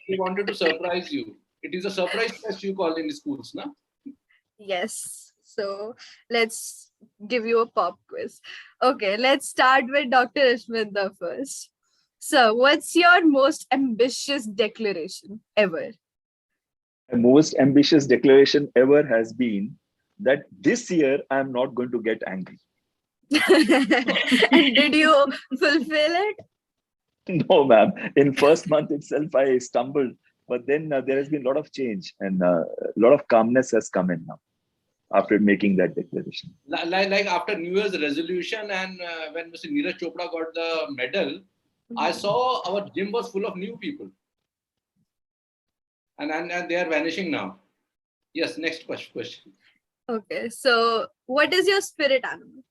He wanted to surprise you. It is a surprise test you call in schools, no? Yes. So let's give you a pop quiz. Okay, let's start with Dr. Ashminder first. So, what's your most ambitious declaration ever? The most ambitious declaration ever has been that this year I'm not going to get angry. And did you fulfill it? No, ma'am. In first month itself, I stumbled, but then there has been a lot of change and a lot of calmness has come in now after making that declaration. Like after New Year's resolution and when Mr. Neeraj Chopra got the medal, I saw our gym was full of new people. And they are vanishing now. Yes, next question. Okay, so what is your spirit animal?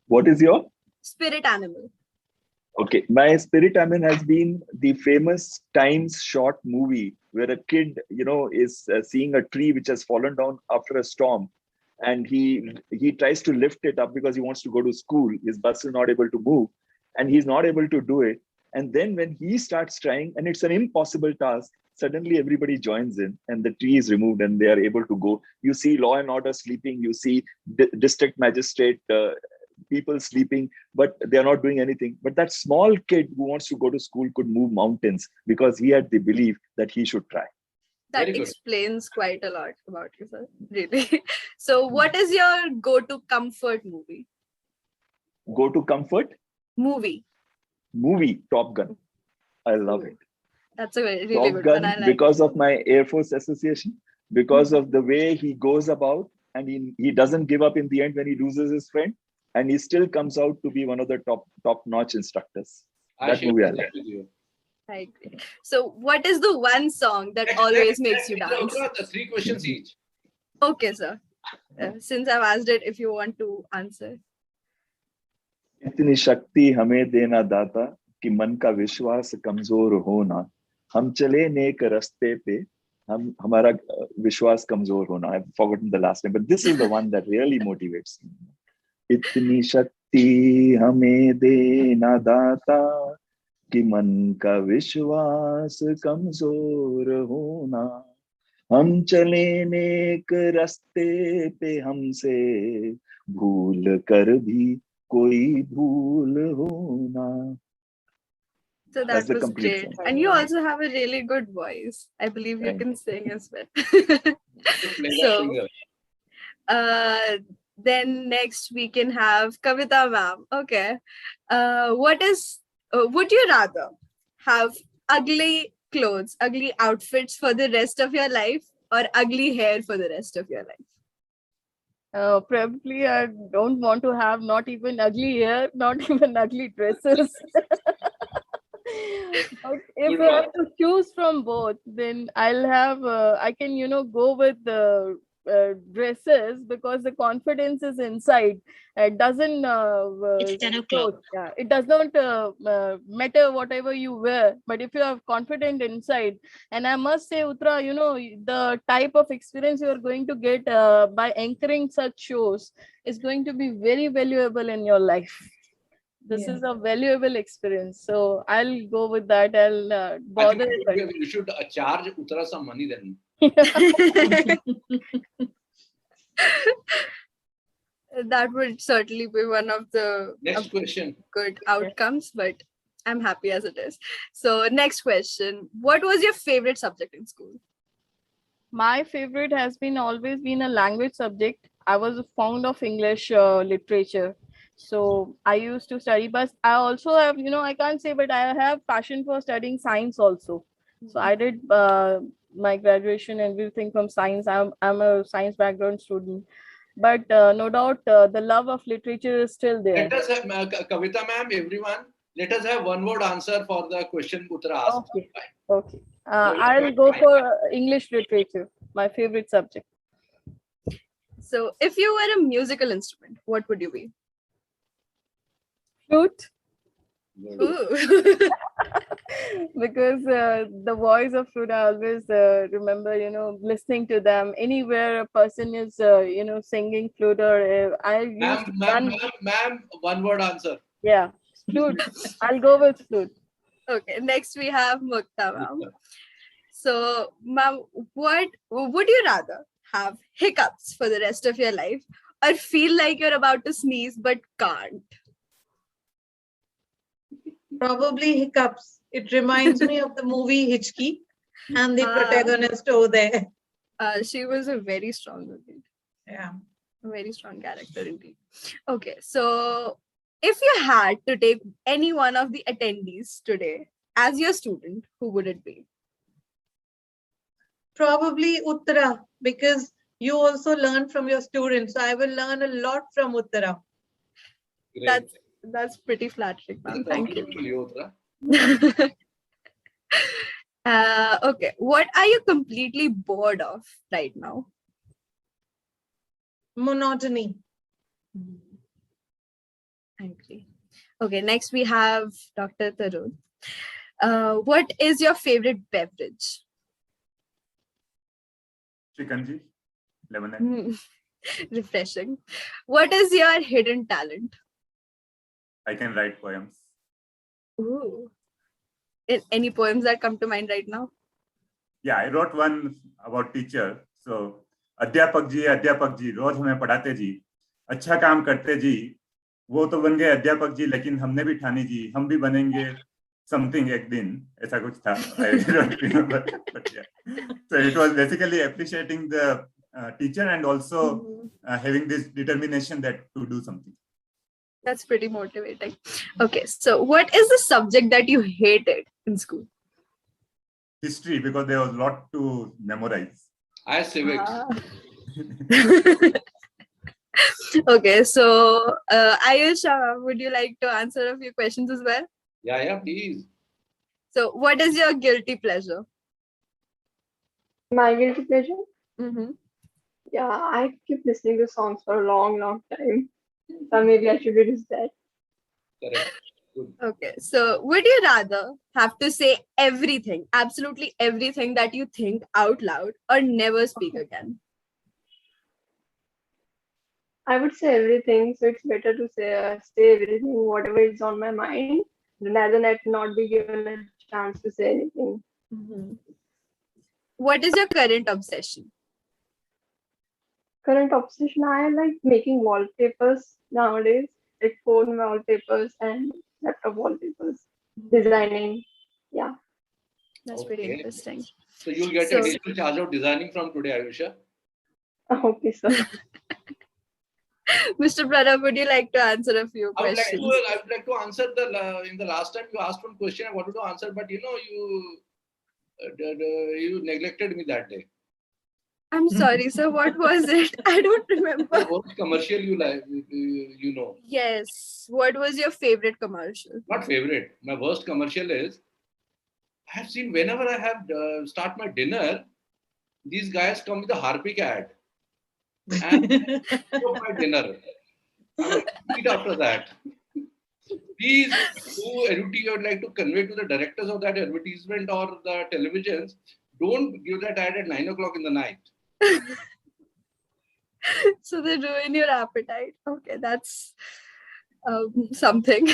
What is your? Spirit animal. Okay, my spirit animal has been the famous Times short movie where a kid, is seeing a tree which has fallen down after a storm, and he tries to lift it up because he wants to go to school. His bus is not able to move, and he's not able to do it. And then when he starts trying, and it's an impossible task, suddenly everybody joins in, and the tree is removed, and they are able to go. You see law and order sleeping. You see district magistrate. People sleeping, but they're not doing anything. But that small kid who wants to go to school could move mountains because he had the belief that he should try. That explains quite a lot about you, sir. Really. So what is your go-to comfort movie? Go-to comfort? Movie, Top Gun. I love it. That's a really Top good Gun, one. I like because of my Air Force association, because of the way he goes about, and he doesn't give up in the end when he loses his friend. And he still comes out to be one of the top-notch instructors. That movie I like. I agree. So, what is the one song that always makes you dance? The 3 questions each. Okay, sir. Since I've asked it, if you want to answer. इतनी शक्ति हमें देना दाता कि मन का विश्वास कमजोर होना हम चले नेक रास्ते पे हमारा विश्वास कमजोर होना. I've forgotten the last name, but this is the one that really motivates me. इतनी शक्ति हमें देना दाता कि मन का विश्वास कमजोर होना हम चले नेक रास्ते पे हमसे भूल कर भी कोई भूल होना. So that was great. Song. And you also have a really good voice. I believe you can sing as well. So, then next we can have Kavita ma'am. Okay. Would you rather have ugly clothes, ugly outfits for the rest of your life, or ugly hair for the rest of your life? Probably I don't want to have not even ugly hair, not even ugly dresses. If I have to choose from both, then I'll have, I can, go with the dresses because the confidence is inside. It doesn't it's 10 o'clock. Yeah, it does not matter whatever you wear, but if you are confident inside, and I must say, Uttara, the type of experience you are going to get by anchoring such shows is going to be very valuable in your life. This is a valuable experience, so I'll go with that. I'll bother. You should charge Uttara some money then. That would certainly be one of the next question good outcomes, but I'm happy as it is. So next question, what was your favorite subject in school? My favorite has always been a language subject. I was fond of English literature. So I used to study, but I also have, I can't say, but I have passion for studying science also. So I did my graduation and everything from science. I'm a science background student, but no doubt the love of literature is still there. Let us have, Kavita ma'am, everyone, let us have one word answer for the question Uttara asked. Okay. I'll go for English literature, my favorite subject. So if you were a musical instrument, what would you be? Flute. Because the voice of flute, I always remember, listening to them anywhere a person is, singing flute, or Ma'am, one word answer. Yeah, flute. I'll go with flute. Okay, next we have Mukta, ma'am. So, ma'am, what would you rather have hiccups for the rest of your life or feel like you're about to sneeze but can't? Probably hiccups. It reminds me of the movie Hitchki and the protagonist over there. She was a very strong movie. Yeah. A very strong character indeed. Okay, so if you had to take any one of the attendees today as your student, who would it be? Probably Uttara, because you also learn from your students. So I will learn a lot from Uttara. Great. That's pretty flattering, ma'am. Thank you. Uttara. Okay, what are you completely bored of right now? Monotony. I agree. Okay, next we have Dr. Tarun. What is your favorite beverage? Chikanji, lemonade. Refreshing. What is your hidden talent? I can write poems. Ooh. Any poems that come to mind right now? Yeah, I wrote one about teacher. So, अध्यापक जी, रोज हमें पढ़ाते जी, अच्छा काम करते जी, वो तो बन गए अध्यापक जी, लेकिन हमने भी ठानी जी, हम भी बनेंगे something एक दिन, ऐसा कुछ था. I don't remember, but yeah. So it was basically appreciating the teacher and also having this determination that to do something. That's pretty motivating. Okay, so what is the subject that you hated in school? History, because there was a lot to memorize. I civics. Okay, so Ayush, would you like to answer a few questions as well? Yeah, please. So, what is your guilty pleasure? My guilty pleasure? Mm-hmm. Yeah, I keep listening to songs for a long time. So maybe I should reduce that. Correct. Good. Okay, so would you rather have to say everything, absolutely everything that you think out loud, or never speak again? I would say everything, so it's better to say everything, whatever is on my mind, rather than not be given a chance to say anything. Mm-hmm. What is your current obsession? Current obsession, I like making wallpapers nowadays, like phone wallpapers and laptop wallpapers, designing. Yeah. That's pretty interesting. So you'll get a digital charge of designing from today, Ayusha. Okay, sir. Mr. Pranav, would you like to answer a few questions? I would like to answer in the last time you asked one question I wanted to answer, but you neglected me that day. I'm sorry, sir. What was it? I don't remember. The worst commercial you like, you know. Yes. What was your favorite commercial? Not favorite. My worst commercial is, I have seen whenever I have start my dinner, these guys come with a Harpic ad. And my dinner. I will eat after that. Please, you would like to convey to the directors of that advertisement or the televisions, don't give that ad at 9 o'clock in the night. So they ruin your appetite. Okay, that's something.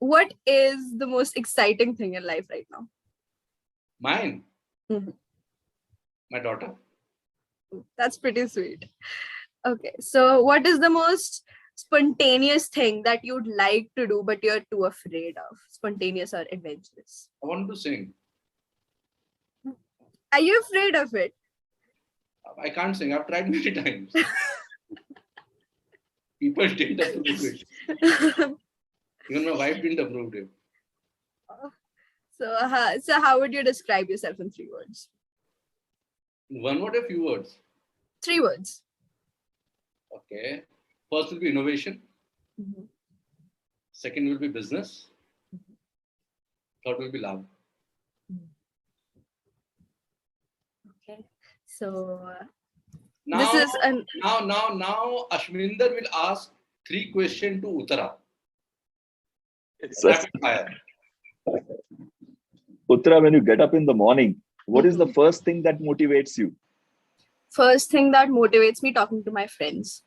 What is the most exciting thing in life right now? Mine? Mm-hmm. My daughter. That's pretty sweet. Okay, so what is the most spontaneous thing that you'd like to do but you're too afraid of? Spontaneous or adventurous? I want to sing. Are you afraid of it? I can't sing. I've tried many times. People didn't approve it. Even my wife didn't approve it. So how would you describe yourself in 3 words? One word, a few words. 3 words. Okay. First will be innovation. Mm-hmm. Second will be business. Mm-hmm. Third will be love. Okay. So now, this is now Ashminder will ask 3 questions to Uttara. Rapid fire. Uttara, when you get up in the morning, what is the first thing that motivates you? First thing that motivates me, talking to my friends.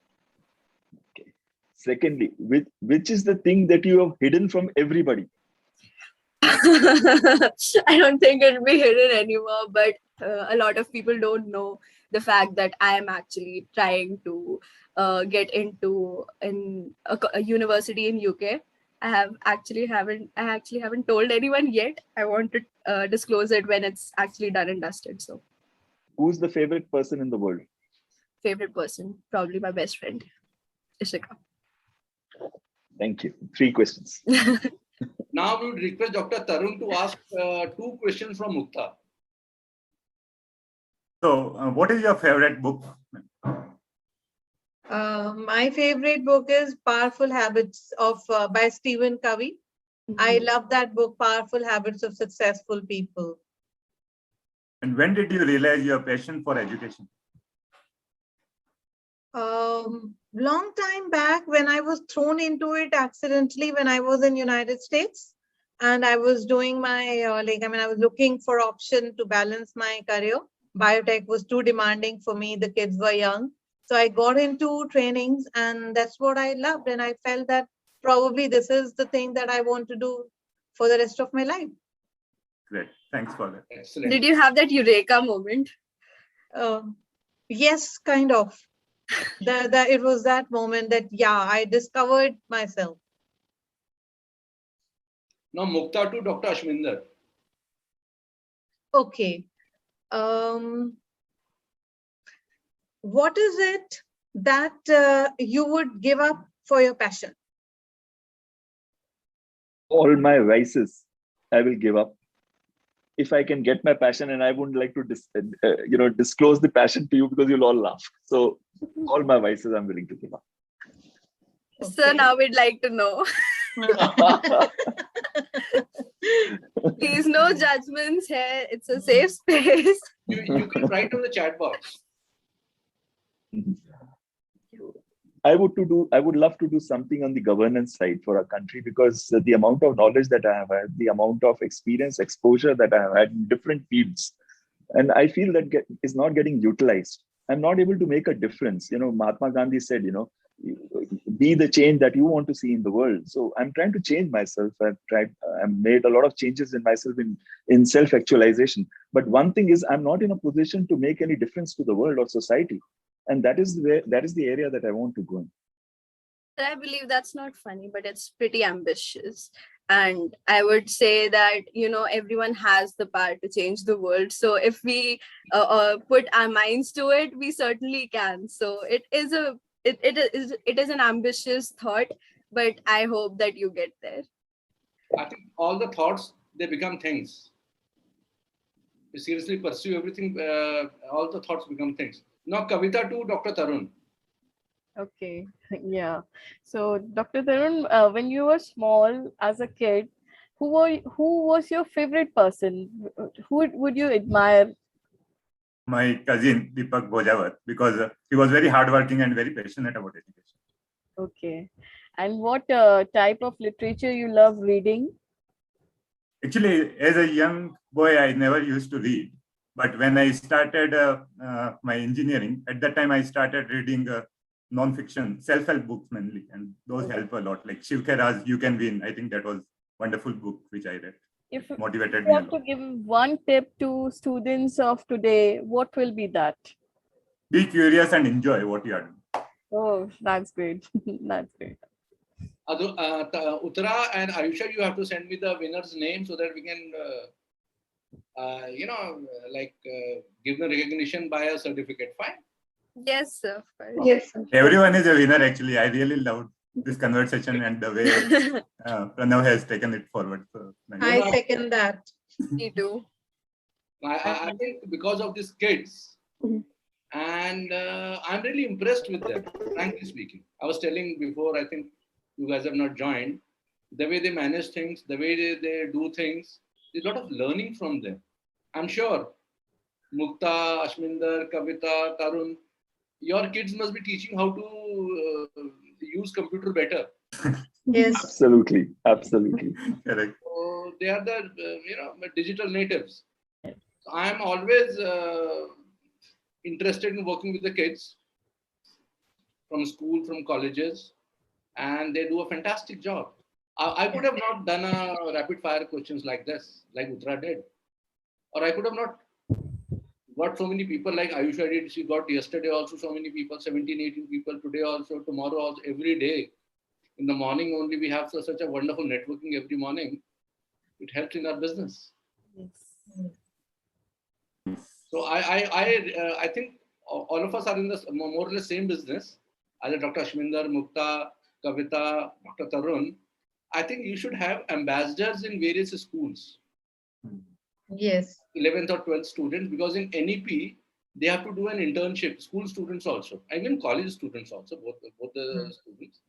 Okay. Secondly, which is the thing that you have hidden from everybody? I don't think it'll be hidden anymore, but a lot of people don't know the fact that I am actually trying to get into a university in UK. I actually haven't told anyone yet. I want to disclose it when it's actually done and dusted. So, Who's the favorite person in the world? favorite person, probably my best friend, Ishika. Thank you. 3 questions. Now we would request Dr. Tarun to ask 2 questions from Mukta. So, what is your favorite book? My favorite book is Powerful Habits of by Stephen Covey. I love that book, Powerful Habits of Successful People. And when did you realize your passion for education? Long time back, when I was thrown into it accidentally when I was in United States, and I was doing my I was looking for option to balance my career. Biotech was too demanding for me. The kids were young, so I got into trainings, and that's what I loved. And I felt that probably this is the thing that I want to do for the rest of my life. Great, thanks for that. Excellent. Did you have that eureka moment? Yes, kind of. It was that moment that, yeah, I discovered myself. Now Mukta to Dr. Ashminder. Okay. What is it that you would give up for your passion? All my vices, I will give up. If I can get my passion, and I wouldn't like to disclose the passion to you because you'll all laugh. So all my vices, I'm willing to give up. So now we'd like to know. Please, no judgments here. It's a safe space. You can write on the chat box. I would love to do something on the governance side for our country, because the amount of knowledge that I have had, the amount of experience, exposure that I have had in different fields, and I feel that is not getting utilized. I'm not able to make a difference. Mahatma Gandhi said, be the change that you want to see in the world. So I'm trying to change myself. I've made a lot of changes in myself in self-actualization. But one thing is, I'm not in a position to make any difference to the world or society. And that is the area that I want to go in. I believe that's not funny, but it's pretty ambitious. And I would say that, everyone has the power to change the world. So if we put our minds to it, we certainly can. So it is an ambitious thought, but I hope that you get there. I think all the thoughts, they become things. You seriously pursue everything, all the thoughts become things. Now, Kavita to Dr. Tarun. Okay, yeah. So, Dr. Tarun, when you were small as a kid, who was your favorite person? Who would you admire? My cousin Deepak Bhojawat, because he was very hardworking and very passionate about education. Okay, and what type of literature you love reading? Actually, as a young boy, I never used to read. But when I started my engineering, at that time I started reading non-fiction, self-help books mainly, and those help a lot. Like Shiv Khera's "You Can Win," I think that was a wonderful book which I read. If Motivated you me a have to lot. give one tip to students of today, what will be that? Be curious and enjoy what you are doing. Oh, that's great. That's great. Uttara and Ayusha, you have to send me the winner's name so that we can, give the recognition by a certificate. Fine. Yes, sir. Of course. Yes, sir. Everyone is a winner, actually. I really loved this conversation and the way Pranav has taken it forward. So, nice. I second that. Me too. I think because of these kids, and I'm really impressed with them, frankly speaking. I was telling before, I think you guys have not joined, the way they manage things, the way they do things, there's a lot of learning from them. I'm sure Mukta, Ashminder, Kavita, Tarun, your kids must be teaching how to use computer better. Yes. Absolutely. Correct. So they are the digital natives. So I'm always interested in working with the kids from school, from colleges, and they do a fantastic job. I could have not done a rapid fire questions like this, like Uttara did. Or I could have not got so many people like Ayusha did. She got yesterday also so many people, 17, 18 people, today also, tomorrow also, every day. In the morning only we have such a wonderful networking every morning. It helps in our business. So I think all of us are in the more or less same business. Either Dr. Ashminder, Mukta, Kavita, Dr. Tarun. I think you should have ambassadors in various schools. Yes. 11th or 12th students, because in NEP they have to do an internship. School students also, even college students also, both the students,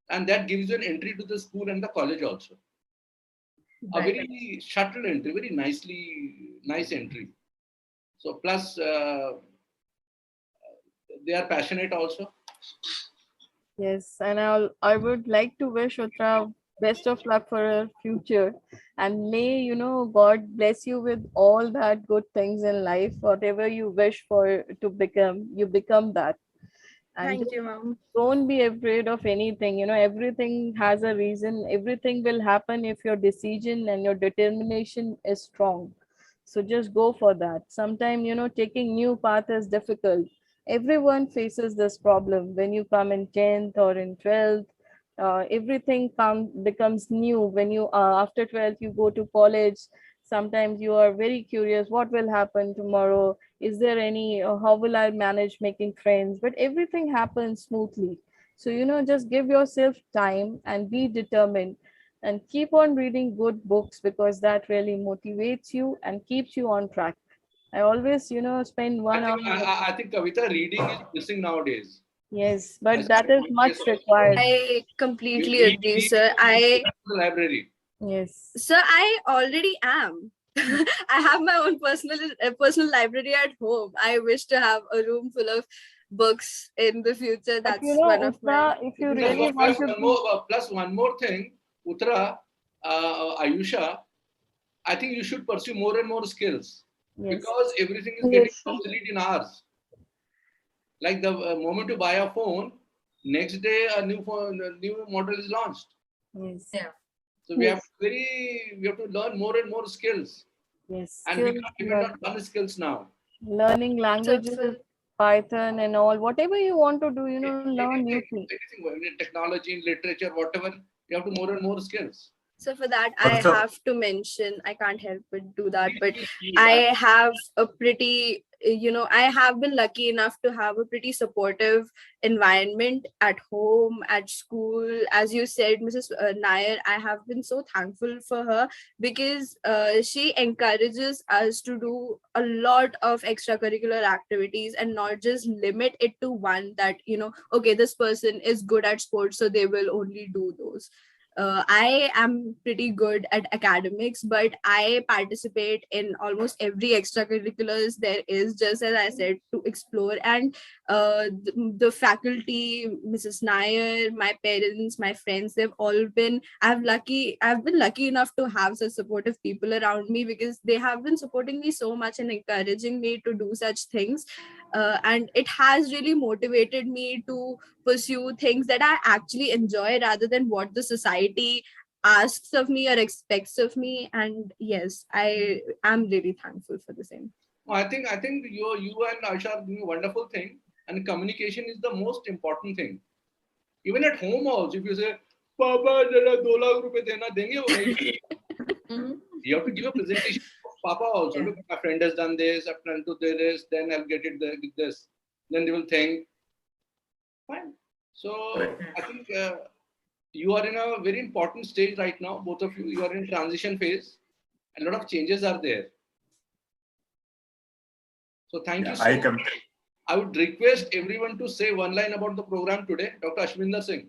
and that gives you an entry to the school and the college also. A very shuttle entry, very nice entry. So plus they are passionate also. Yes, and I would like to wish Uttara best of luck for her future, and may God bless you with all that good things in life. Whatever you wish for to become, you become that. And Thank you, ma'am. don't be afraid of anything. Everything has a reason. Everything will happen if your decision and your determination is strong. So just go for that. Sometimes taking new path is difficult. Everyone faces this problem when you come in 10th or in 12th. Everything becomes new when you after 12th you go to college. Sometimes you are very curious what will happen tomorrow. Is there any how will I manage making friends? But everything happens smoothly. So just give yourself time and be determined, and keep on reading good books, because that really motivates you and keeps you on track. I always spend 1 hour. I think Kavita, reading is missing nowadays. Yes, but As that is much required. I completely agree, sir. The library. Yes. Sir, I already am. I have my own personal library at home. I wish to have a room full of books in the future. But That's one of my. Uttara, if you really want to be, Plus one more thing, Uttara, Ayusha, I think you should pursue more and more skills, yes, because everything is getting obsolete in hours. Like the moment you buy a phone, next day a new model is launched. yes, Yeah. So we have to learn more and more skills, yes, and we can't depend on one skills now. learning So languages, for, Python and all, whatever you want to do, learn new things. Anything in technology, in literature, whatever, you have to more and more skills. so for that, I Also, have to mention, I can't help but do that, but Please, I have a pretty, I have been lucky enough to have a pretty supportive environment at home, at school. As you said, Mrs. Nair, I have been so thankful for her, because she encourages us to do a lot of extracurricular activities and not just limit it to one, that, okay, this person is good at sports, so they will only do those. I am pretty good at academics, but I participate in almost every extracurriculars there is, just as I said, to explore. And the faculty, Mrs. Nair, my parents, my friends, they've all been. I've been lucky enough to have such supportive people around me, because they have been supporting me so much and encouraging me to do such things. And it has really motivated me to pursue things that I actually enjoy, rather than what the society asks of me or expects of me. And yes, I am really thankful for the same. I think you and Aisha are doing a wonderful thing, and communication is the most important thing. Even at home also, if you say, "Papa, jara 2 lakh rupees dena denge," wo nahi. You have to give a presentation. Papa also, look, my friend has done this, I plan to do this, then I'll get it with this. Then they will think, fine. So I think you are in a very important stage right now. Both of you, you are in transition phase. A lot of changes are there. So thank you so much. I would request everyone to say one line about the program today. Dr. Ashminder Singh.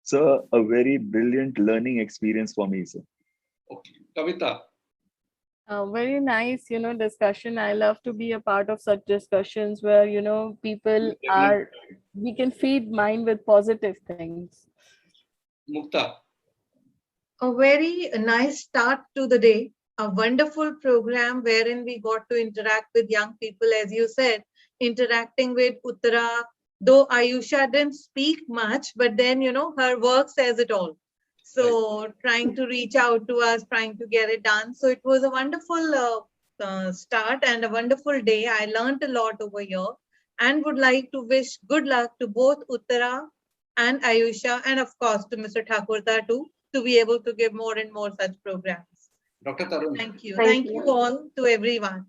So a very brilliant learning experience for me, sir. Okay. Kavita. Very nice, discussion. I love to be a part of such discussions where, people are, we can feed mind with positive things. Mukta. A very nice start to the day, a wonderful program wherein we got to interact with young people, as you said, interacting with Uttara, though Ayusha didn't speak much, but then, her work says it all. So trying to reach out to us, trying to get it done. So it was a wonderful start and a wonderful day. I learned a lot over here and would like to wish good luck to both Uttara and Ayusha, and of course to Mr. Thakurta too, to be able to give more and more such programs. Dr. Tarun. Thank you. Thank Thank you. you all, to everyone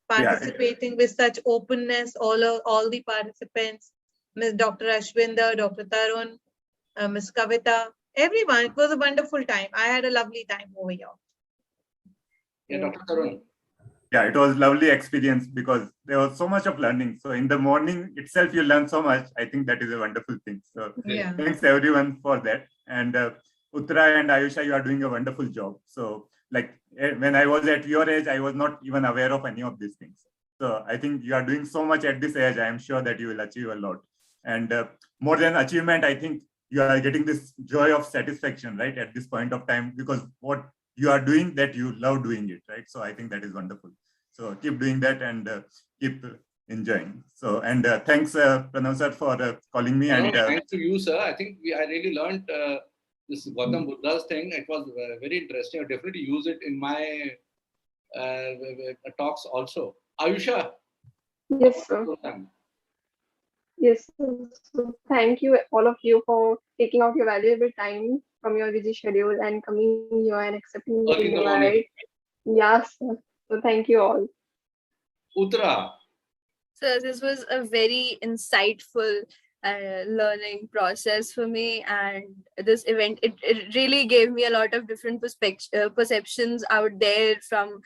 participating with such openness, all the participants, Ms. Dr. Ashwinder, Dr. Tarun, Ms. Kavita, everyone. It was a wonderful time. I had a lovely time over here. Yeah, Dr. Tarun. Yeah, it was lovely experience because there was so much of learning. So in the morning itself, you learn so much. I think that is a wonderful thing. So Yeah. thanks everyone for that. And Uttara and Ayusha, you are doing a wonderful job. So like when I was at your age, I was not even aware of any of these things. So I think you are doing so much at this age. I am sure that you will achieve a lot. And more than achievement, I think you are getting this joy of satisfaction, right, at this point of time, because what you are doing, that you love doing it, right? So I think that is wonderful. So keep doing that and keep enjoying. So, and thanks, Pranav sir, for calling me. And thanks to you, sir. I think I really learned this Gautam Buddha's thing. It was very interesting. I'll definitely use it in my talks also. Ayusha. Yes, sir. Yes, sir. So thank you, all of you, for taking out your valuable time from your busy schedule and coming here and accepting the invite. Yes, sir. So thank you all. Uttara. So this was a very insightful learning process for me, and this event, it really gave me a lot of different perceptions out there from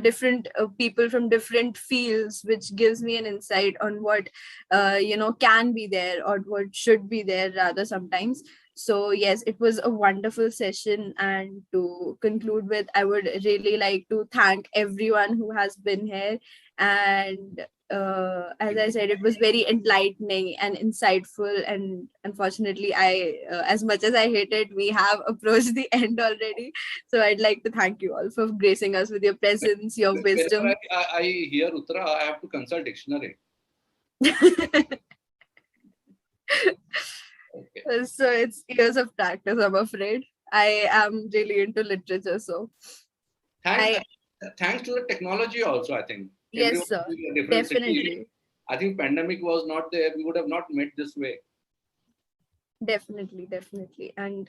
different people from different fields, which gives me an insight on what can be there or what should be there rather sometimes. So yes, it was a wonderful session, and to conclude with, I would really like to thank everyone who has been here. And as I said, it was very enlightening and insightful. And unfortunately, as much as I hate it, we have approached the end already. So I'd like to thank you all for gracing us with your presence, your wisdom. Whenever I hear Uttara, I have to consult dictionary. Okay. So it's years of practice, I'm afraid. I am really into literature, so thanks to the technology also, I think. Yes, sir. Definitely. City. I think pandemic was not there, we would have not met this way. Definitely. And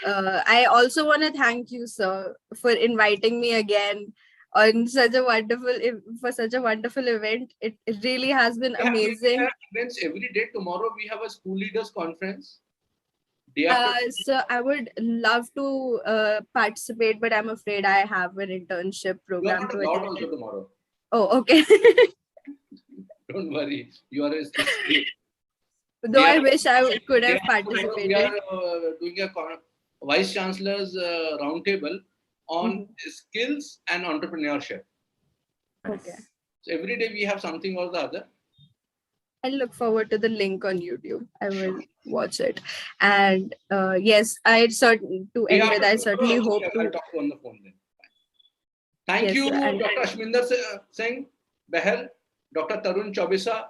I also want to thank you, sir, for inviting me again on such a wonderful event. It really has been amazing. We have events every day. Tomorrow we have a school leaders conference. So I would love to participate, but I'm afraid I have an internship program. You are not allowed also tomorrow. Oh, okay. Don't worry. You are a Though I wish I could have participated. We are doing a Vice Chancellor's roundtable on skills and entrepreneurship. Okay. So every day we have something or the other. I look forward to the link on YouTube. I will watch it. And yes, I certainly hope to. I'll talk to on the phone then. Thank you, Dr. Ashminder Singh, Bahal, Dr. Tarun Chaubisa,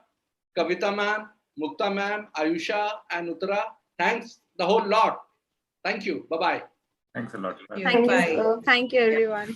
Kavita ma'am, Mukta ma'am, Ayusha and Uttara. Thanks the whole lot. Thank you. Bye-bye. Thanks a lot. Thank you, everyone.